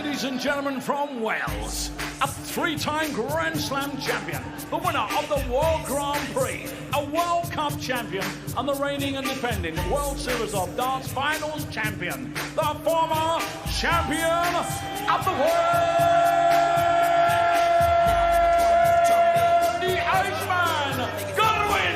ladies and gentlemen, from Wales, a three-time Grand Slam champion, the winner of the World Grand Prix, a World Cup champion, and the reigning and defending World Series of Darts Finals champion, the former champion of the world, the Iceman, Gerwyn.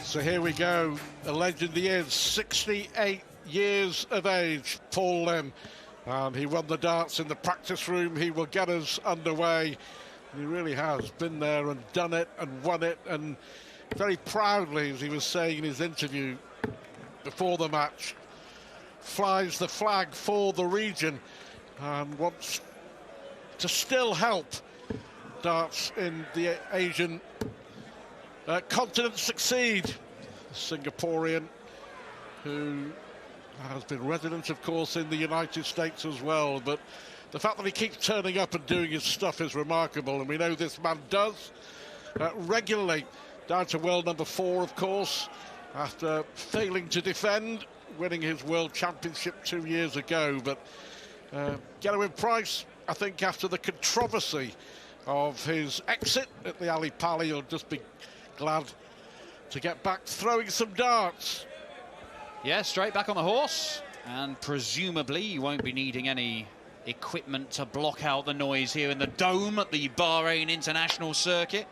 So here we go, a legend he is, 68 years of age, Paul Lim. He won the darts in the practice room. He will get us underway. He really has been there and done it and won it, and very proudly, as he was saying in his interview before the match, flies the flag for the region and wants to still help darts in the Asian continent succeed. A Singaporean who has been resident, of course, in the United States as well, but the fact that he keeps turning up and doing his stuff is remarkable, and we know this man does regularly. Down to world number 4, of course, after failing to defend, winning his world championship 2 years ago. But Gerwyn Price, I think after the controversy of his exit at the Ali Pali, he'll just be glad to get back throwing some darts. Yeah, straight back on the horse, and presumably you won't be needing any equipment to block out the noise here in the dome at the Bahrain International Circuit.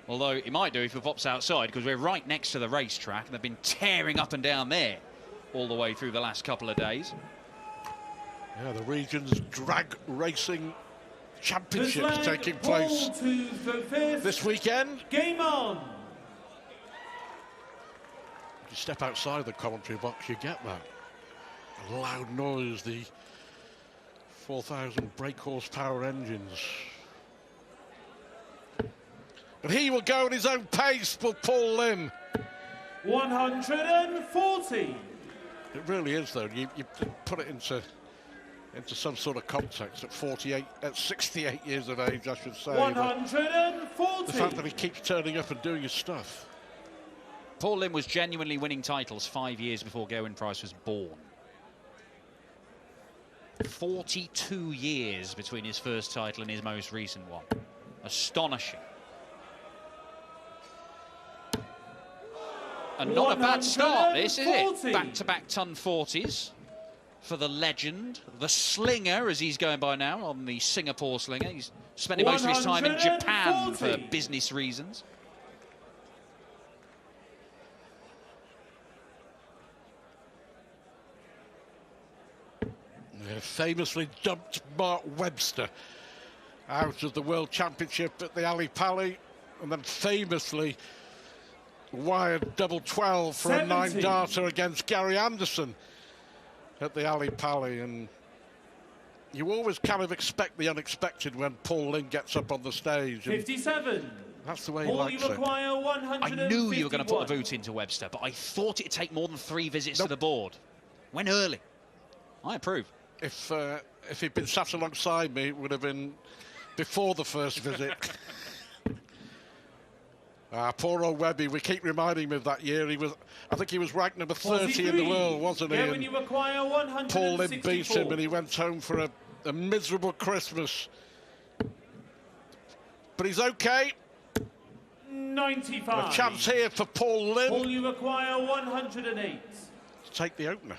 Although it might do if he pops outside, because we're right next to the racetrack and they've been tearing up and down there all the way through the last couple of days. Yeah, the region's drag racing championships taking place this weekend. Game on. If you step outside the commentary box, you get that a loud noise, the 4,000 brake horsepower engines. But he will go at his own pace for Paul Lim. 140. It really is, though. You put it into some sort of context at 68 years of age, I should say. 140. The fact that he keeps turning up and doing his stuff. Paul Lim was genuinely winning titles 5 years before Gerwyn Price was born. 42 years between his first title and his most recent one. Astonishing. And not a bad start, this, is it? Back-to-back ton 40s for the legend, the slinger, as he's going by now, on the Singapore slinger. He's spending most of his time in Japan for business reasons. Yeah, famously dumped Mark Webster out of the World Championship at the Ali Pali, and then famously wired double 12 for 70. A 9-darter against Gary Anderson at the Ali Pali. And you always kind of expect the unexpected when Paul Lim gets up on the stage. 57. That's the way he likes it. I knew you were going to put the boot into Webster, but I thought it'd take more than 3 visits to the board. Went early. I approve. If he'd been sat alongside me, it would have been before the first visit. Poor old Webby, we keep reminding him of that year. I think he was ranked number 30 in the world, wasn't he? When you acquire 164. Paul Lim beat him and he went home for a miserable Christmas. But he's okay. 95. A chance here for Paul Lim. Paul, you acquire 108. Take the opener.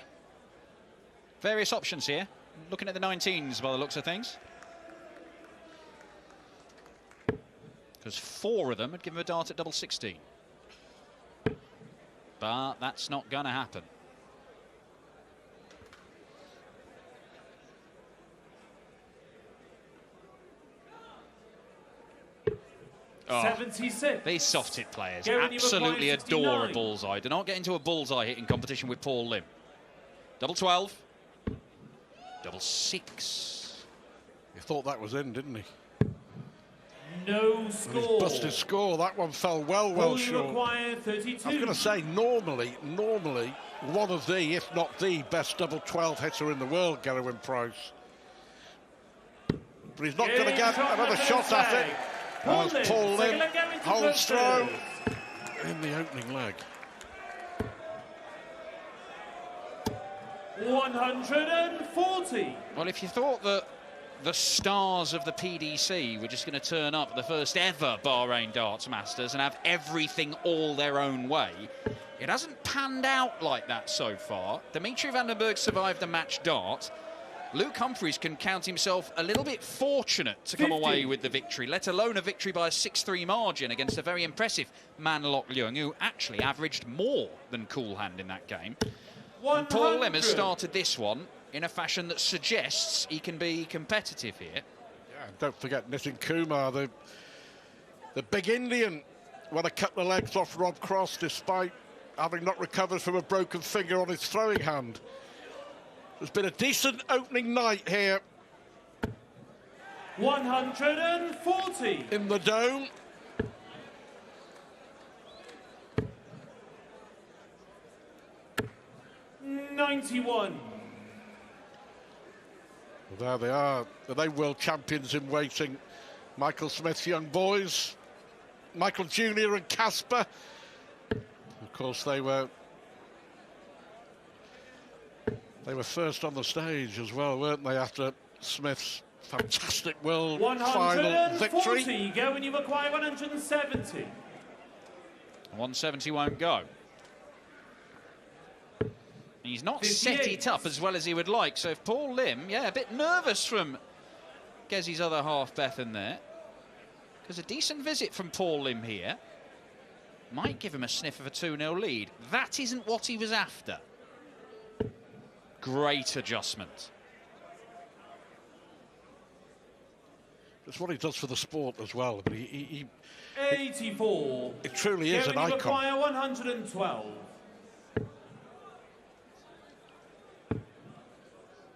Various options here. Looking at the 19s by the looks of things. Because 4 of them had given him a dart at double 16. But that's not going to happen. Oh, 76. these soft hit players Gerwyn, you absolutely require adore a 69. bullseye. Do not get into a bullseye hitting competition with Paul Lim. Double 12. Double 6. He thought that was in, didn't he? No And score. he's busted score. That one fell well Paul, you short. require 32. I was going to say, normally, one of the, if not the best double 12 hitter in the world, Gerwyn Price. But he's not going to get another shot at it. As Paul Lim holds throw in the opening leg. 140. Well, if you thought that the stars of the PDC were just going to turn up at the first ever Bahrain Darts Masters and have everything all their own way, it hasn't panned out like that so far. Dimitri van den Bergh survived the match dart. Luke Humphries can count himself a little bit fortunate to come away with the victory, let alone a victory by a 6-3 margin against a very impressive Man Lok Leung, who actually averaged more than Cool Hand in that game. And Paul Lim has started this one in a fashion that suggests he can be competitive here. Yeah, don't forget Nitin Kumar, the big Indian, won a couple of legs off Rob Cross despite having not recovered from a broken finger on his throwing hand. There's been a decent opening night here 140. in the Dome. $91. Well, there they are. They world champions in waiting. Michael Smith's young boys, Michael Jr. and Casper. Of course, they were first on the stage as well, weren't they, after Smith's fantastic world final victory. 140. Go when you acquire 170. 170 won't go. He's not 58. set it up as well as he would like. So if Paul Lim, yeah, a bit nervous from Gezzy's other half, Bethan, there. Because a decent visit from Paul Lim here might give him a sniff of a 2-0 lead. That isn't what he was after. Great adjustment. It's what he does for the sport as well. But he 84. it truly is Go an when you icon. acquire 112.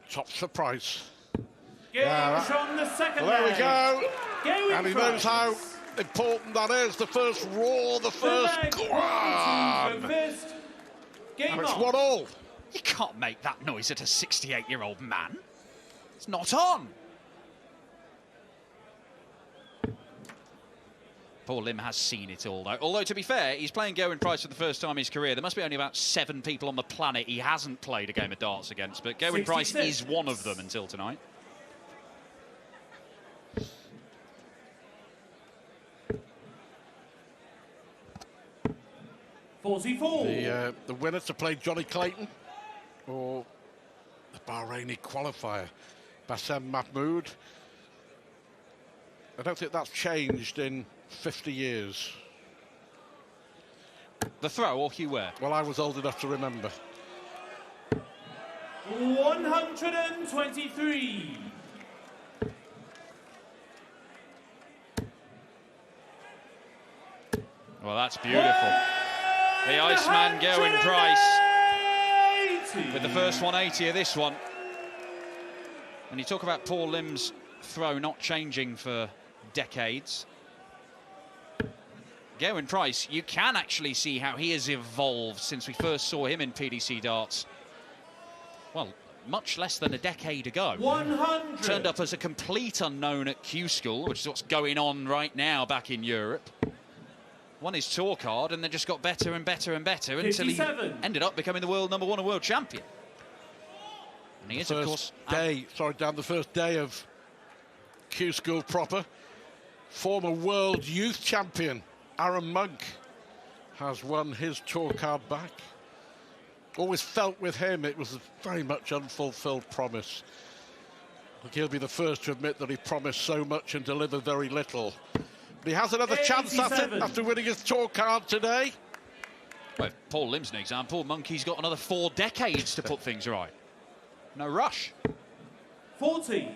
Tops the price. Games on the second Well, there we leg. go. Gerwyn And he knows how Price. important that is. The first roar, the first leg, go 1, 2 on. for fist. Game And it's on. 1-1. You can't make that noise at a 68-year-old man. It's not on. Paul Lim has seen it all, though. Although, to be fair, he's playing Gerwyn Price for the first time in his career. There must be only about 7 people on the planet he hasn't played a game of darts against, but Gerwyn Price 66. is one of them until tonight. $44. The winner to play Johnny Clayton, or the Bahraini qualifier, Bassem Mahmood. I don't think that's changed in 50 years. The throw or Hugh Ware? Well, I was old enough to remember. 123. Well, that's beautiful. The Iceman, Gerwyn Price, with the first 180 of this one. And you talk about Paul Lim's throw not changing for decades. Gerwyn Price, you can actually see how he has evolved since we first saw him in PDC darts. Well, much less than a decade ago. 100. Turned up as a complete unknown at Q School, which is what's going on right now back in Europe. Won his tour card and then just got better and better and better until he 57. ended up becoming the world #1 and world champion. And he is, of course, Down the first day of Q School proper, former world youth champion Aaron Monk has won his tour card back. Always felt with him it was a very much unfulfilled promise. He'll be the first to admit that he promised so much and delivered very little. But he has another chance at it after winning his tour card today. Well, if Paul Lim's an example, Monkey's got another 4 decades to put things right. No rush. 40.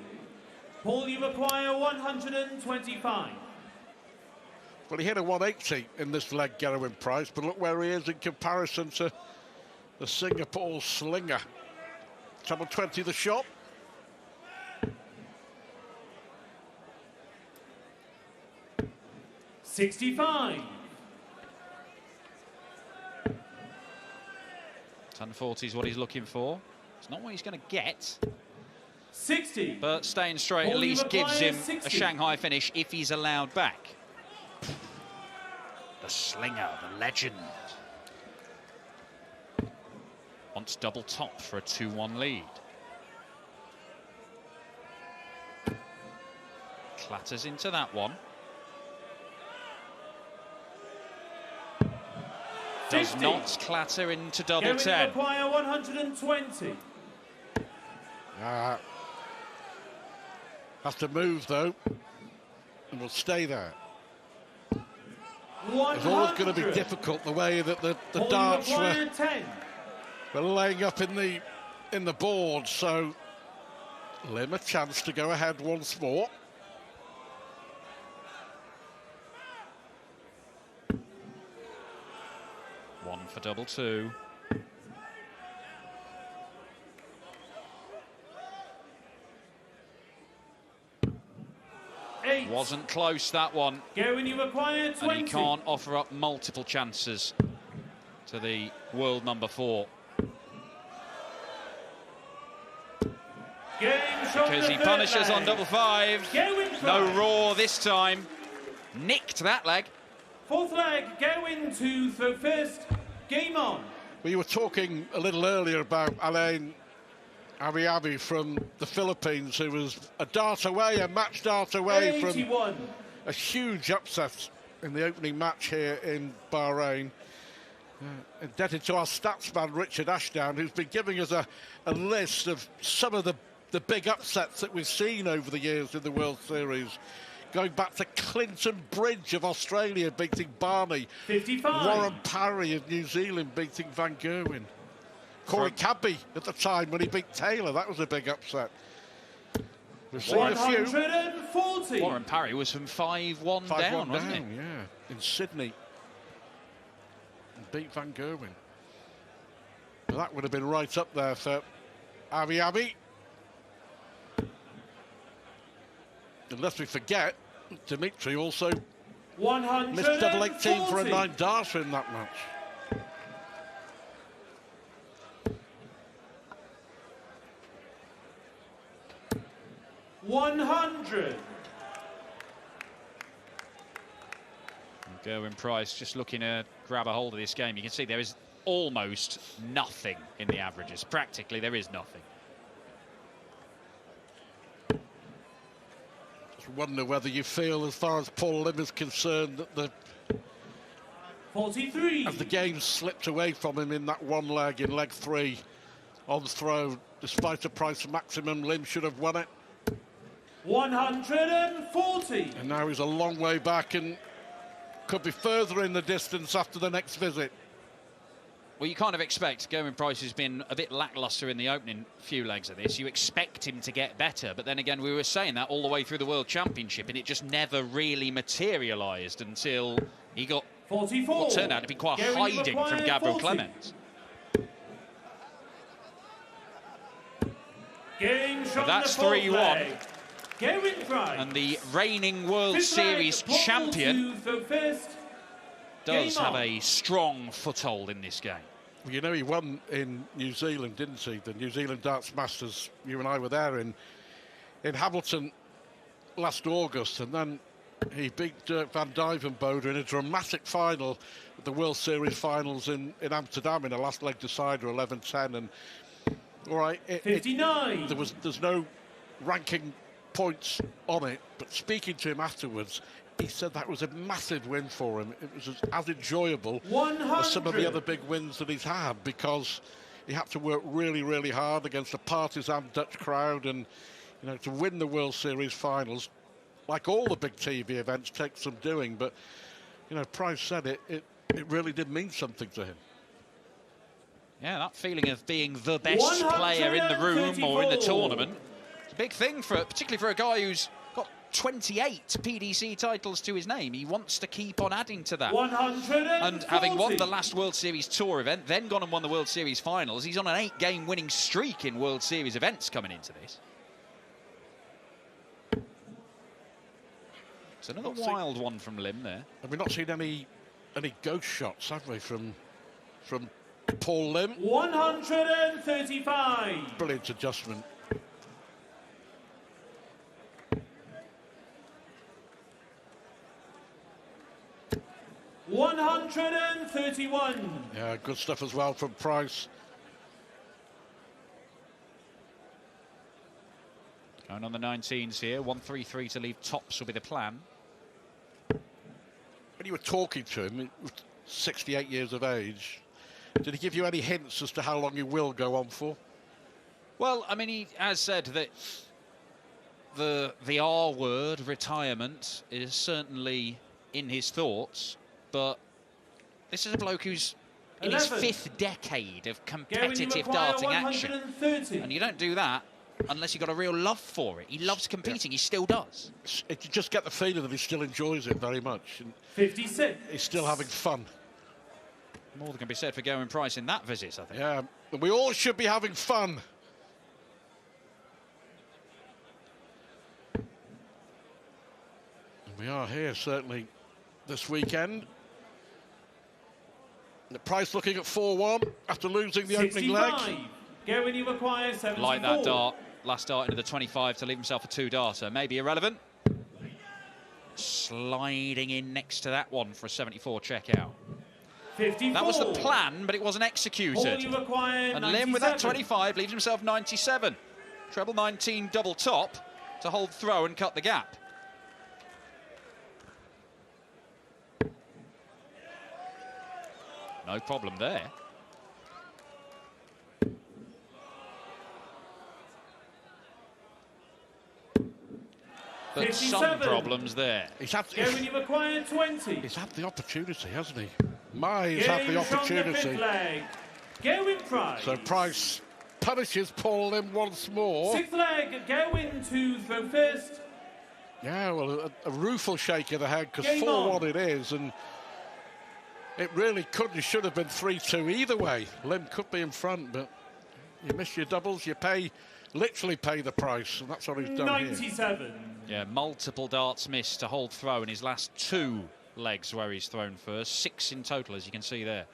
Paul, you acquire 125. Well, he hit a 180 in this leg, Gerwyn Price, but look where he is in comparison to the Singapore slinger. Treble 20 the shot. $65. 1040 is what he's looking for. It's not what he's going to get. 60. But staying straight at least gives him a Shanghai finish if he's allowed back. The slinger, the legend. Wants double top for a 2-1 lead. Clatters into that one. Does 50. not clatter into double Gerwyn 10. require 120. Has to move, though, and will stay there. 100. It's always going to be difficult the way that the darts were 10. laying up in the board, so Lim a chance to go ahead once more. One for double 2. Eight. Wasn't close, that one. Gerwyn, you require 20. And he can't offer up multiple chances to the world number 4. Because he punishes on double 5. No raw this time. Nicked that leg. Fourth leg, Gerwyn to throw first. Game on. We were talking a little earlier about Alain Abi from the Philippines, who was a dart away, a match dart away 81. from a huge upset in the opening match here in Bahrain. Indebted to our statsman Richard Ashdown, who's been giving us a list of some of the big upsets that we've seen over the years in the World Series. Going back to Clinton Bridge of Australia beating Barney. 55. Warren Parry of New Zealand beating Van Gerwen. Corey Cadby at the time when he beat Taylor. That was a big upset. We've seen a few. 140. Warren Parry was from 5-1 down, wasn't it? Yeah, in Sydney. And beat Van Gerwen. Well, that would have been right up there for Abi. And lest we forget, Dimitri also missed double 18 for a 9 darter in that match. $100. Gerwyn Price just looking to grab a hold of this game. You can see there is almost nothing in the averages. Practically, there is nothing. Just wonder whether you feel, as far as Paul Lim is concerned, that 43. as the game slipped away from him in that one leg, in leg 3, on throw, despite a price maximum, Lim should have won it. 140. And now he's a long way back and could be further in the distance after the next visit. Well, you kind of expect, Gerwyn Price has been a bit lacklustre in the opening few legs of this. You expect him to get better, but then again, we were saying that all the way through the World Championship, and it just never really materialised until he got 44. what turned out to be quite a hiding from Gabriel Clemens. But that's 3-1. Gerwyn Price. And the reigning World Series champion does have a strong foothold in this game. Well, you know, he won in New Zealand, didn't he? The New Zealand Darts Masters. You and I were there in Hamilton last August, and then he beat Dirk van Dijvenbode in a dramatic final at the World Series finals in Amsterdam in a last leg decider, 11-10. And all right, 59. There's no ranking points on it, but speaking to him afterwards, he said that was a massive win for him. It was as enjoyable 100. as some of the other big wins that he's had, because he had to work really, really hard against a partisan Dutch crowd, and you know, to win the World Series finals, like all the big TV events, takes some doing. But you know, Price said it really did mean something to him. Yeah, that feeling of being the best player in the room or in the tournament. It's a big thing, particularly for a guy who's got 28 PDC titles to his name. He wants to keep on adding to that. 140. And having won the last World Series Tour event, then gone and won the World Series Finals, he's on an 8-game winning streak in World Series events coming into this. It's another wild one from Lim there. Have we not seen any ghost shots, have we, from Paul Lim? 135. Brilliant adjustment. $131. Yeah, good stuff as well from Price. Going on the 19s here. 133 to leave tops will be the plan. When you were talking to him, 68 years of age, did he give you any hints as to how long he will go on for? Well, I mean, he has said that the R word, retirement, is certainly in his thoughts, but this is a bloke who's in 11. his 5th decade of Gerwyn, competitive you require darting action. 130. And you don't do that unless you've got a real love for it. He loves competing, he still does. You just get the feeling that he still enjoys it very much. And 56. he's still having fun. More than can be said for Gerwyn Price in that visit, I think. Yeah, we all should be having fun. And we are here, certainly, this weekend. The Price looking at 4-1 after losing the opening leg. 65. Gerwyn, you require 74. Like that dart, last dart into the 25 to leave himself a 2-darter. Maybe irrelevant. Sliding in next to that one for a 74 checkout. 54. That was the plan, but it wasn't executed. All you require, And Lim with that 97. 25 leaves himself 97. Treble 19 double top to hold throw and cut the gap. No problem there. But some 57. problems there. Gerwyn, you require 20. He's had the opportunity, hasn't he? He's had the Game from the opportunity. 5th leg. Gerwyn Price. So Price punishes Paul Lim once more. 6th leg, Gerwyn to throw first. Yeah, well, a rueful shake of the head, because Game 4-1 on. it is, and it really could and should have been 3-2 either way. Lim could be in front, but you miss your doubles, you literally pay the price, and that's what he's done 97. here. Yeah, multiple darts missed to hold throw in his last 2 legs where he's thrown first. 6 in total, as you can see there.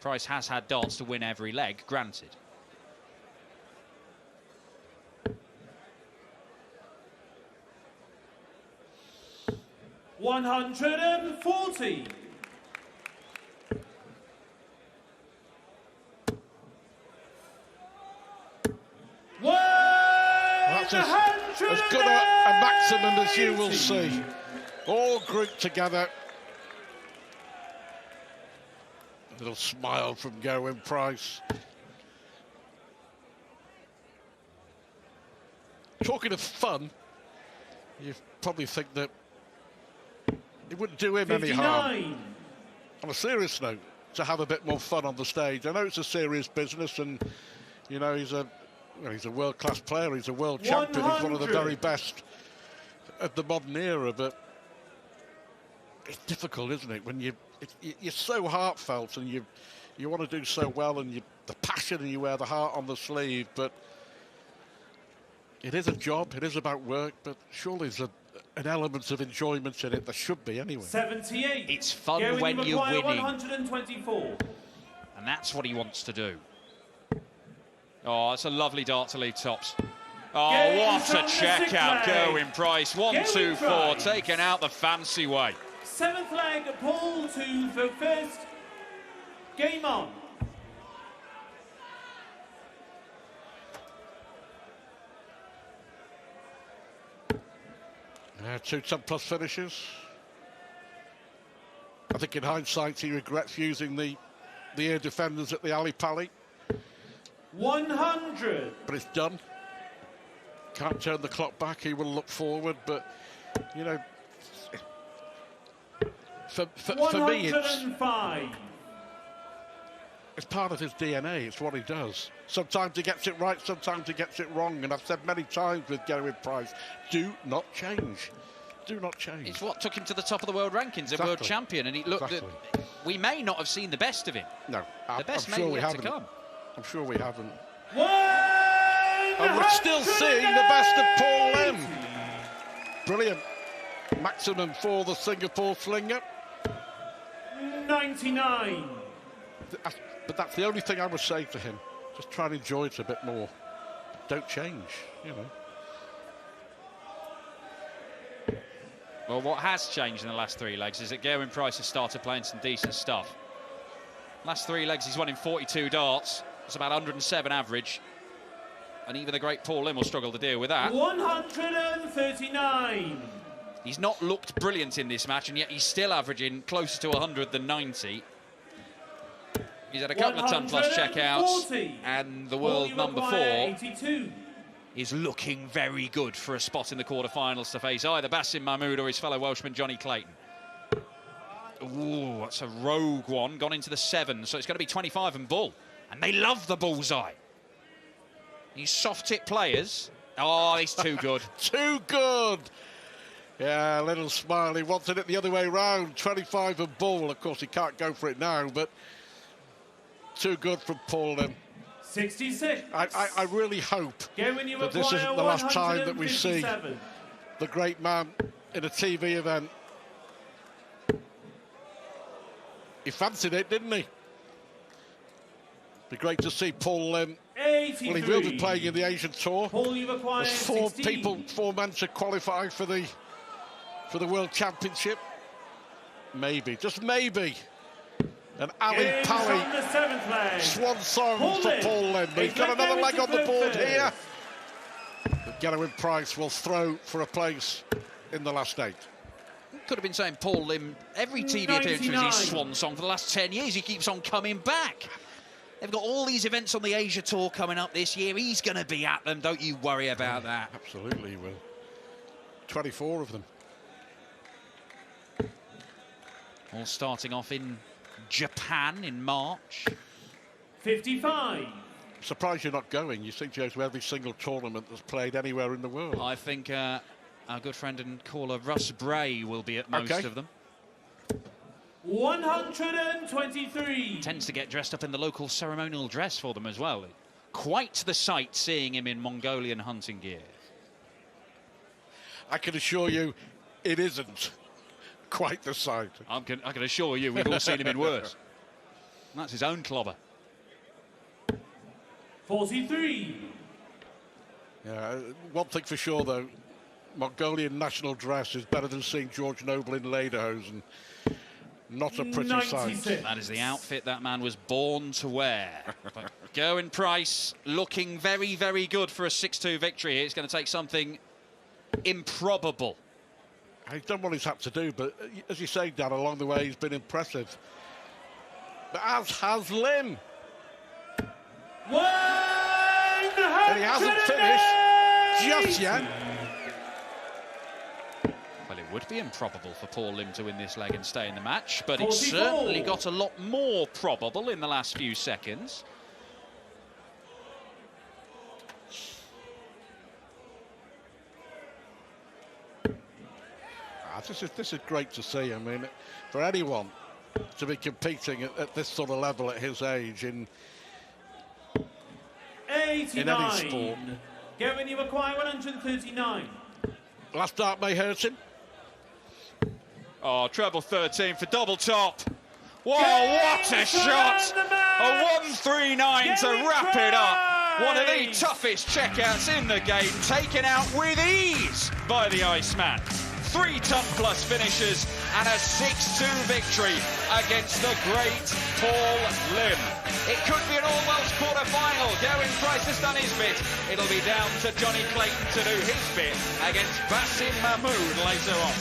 Price has had darts to win every leg, granted. $140. That's as good a maximum as you will see. All grouped together. A little smile from Gerwyn Price. Talking of fun, you probably think that it wouldn't do him any harm. On a serious note, to have a bit more fun on the stage. I know it's a serious business, and you know he's a world-class player. He's a world champion. He's one of the very best of the modern era. But it's difficult, isn't it? When you're so heartfelt and you want to do so well, and the passion, and you wear the heart on the sleeve. But it is a job. It is about work. But surely there's an element of enjoyment in it. There should be anyway. 78. It's fun Gerwyn, when you you're require winning. 124. And that's what he wants to do. Oh, it's a lovely dart to leave tops. Oh, Gerwyn what from a the check 6th out, leg. Gerwyn Price. 1, 2, 4, Price. taken out the fancy way. 7th leg, Paul to the first. Game on. Two top-plus finishes. I think in hindsight he regrets using the air defenders at the Ali Pali. 100. But it's done. Can't turn the clock back. He will look forward, but you know, for me, it's 105. It's part of his DNA. It's what he does. Sometimes he gets it right, sometimes he gets it wrong. And I've said many times with Gerwyn Price, do not change. Do not change. It's what took him to the top of the world rankings, a world champion, and he looked at. We may not have seen the best of him. No, the best I'm sure may we yet haven't. to come. I'm sure we haven't. And we're still seeing the best of Paul Lim. Brilliant. Maximum for the Singapore slinger. 99. But that's the only thing I would say to him. Just try and enjoy it a bit more. Don't change, you know. Well, what has changed in the last 3 legs is that Gerwyn Price has started playing some decent stuff. Last 3 legs, he's won in 42 darts. It's about 107 average. And even the great Paul Lim will struggle to deal with that. 139. He's not looked brilliant in this match, and yet he's still averaging closer to 100 than 90. He's had a couple of ton-plus checkouts, and the world number 4 82. is looking very good for a spot in the quarterfinals to face either Basim Mahmood or his fellow Welshman Johnny Clayton. Ooh, that's a rogue one, gone into the 7, so it's going to be 25 and bull. And they love the bullseye. These soft-tip players. Oh, he's too good. Too good. Yeah, a little smile. He wanted it the other way round. 25 and bull. Of course, he can't go for it now, but too good from Paul Lim. 66. I really hope that this isn't the last time that we see the great man in a TV event. He fancied it, didn't he? Be great to see Paul Lim. 83. Well, he will be playing in the Asian Tour. Paul, you've acquired There's 4 16. 4 men to qualify for the World Championship. Maybe, just maybe. And Ali Pally, swan song for Paul Lim. He's got another leg on the board here. But Gerwyn Price will throw for a place in the last 8. Could have been saying Paul Lim, every TV appearance was his swan song for the last 10 years. He keeps on coming back. They've got all these events on the Asia Tour coming up this year. He's going to be at them. Don't you worry about that. Absolutely he will. 24 of them. All starting off in Japan in March. 55. Surprised you're not going. You seem to go to every single tournament that's played anywhere in the world. I think our good friend and caller Russ Bray will be at most of them. 123. Tends to get dressed up in the local ceremonial dress for them as well. Quite the sight seeing him in Mongolian hunting gear. I can assure you it isn't quite the sight. I can assure you we've all seen him in worse. And that's his own clobber. 43. Yeah, one thing for sure though, Mongolian national dress is better than seeing George Noble in lederhosen. Not a pretty 96. sight. That is the outfit that man was born to wear. But Gerwyn Price looking very, very good for a 6-2 victory here. It's going to take something improbable. He's done what he's had to do, but as you say, Dan, along the way he's been impressive. But as has Lim. And he hasn't finished just yet. Well, it would be improbable for Paul Lim to win this leg and stay in the match, but 44. it certainly got a lot more probable in the last few seconds. This is great to see. I mean, for anyone to be competing at this sort of level at his age in 89. any sport. Gerwyn, you acquire 139. Last dart may hurt him. Oh, treble 13 for double top. Whoa, what a shot! A 139 to wrap it up. One of the toughest checkouts in the game, taken out with ease by the Iceman. 3 ton-plus finishes and a 6-2 victory against the great Paul Lim. It could be an all-worlds quarter-final. Gerwyn Price has done his bit. It'll be down to Johnny Clayton to do his bit against Basim Mahmood later on.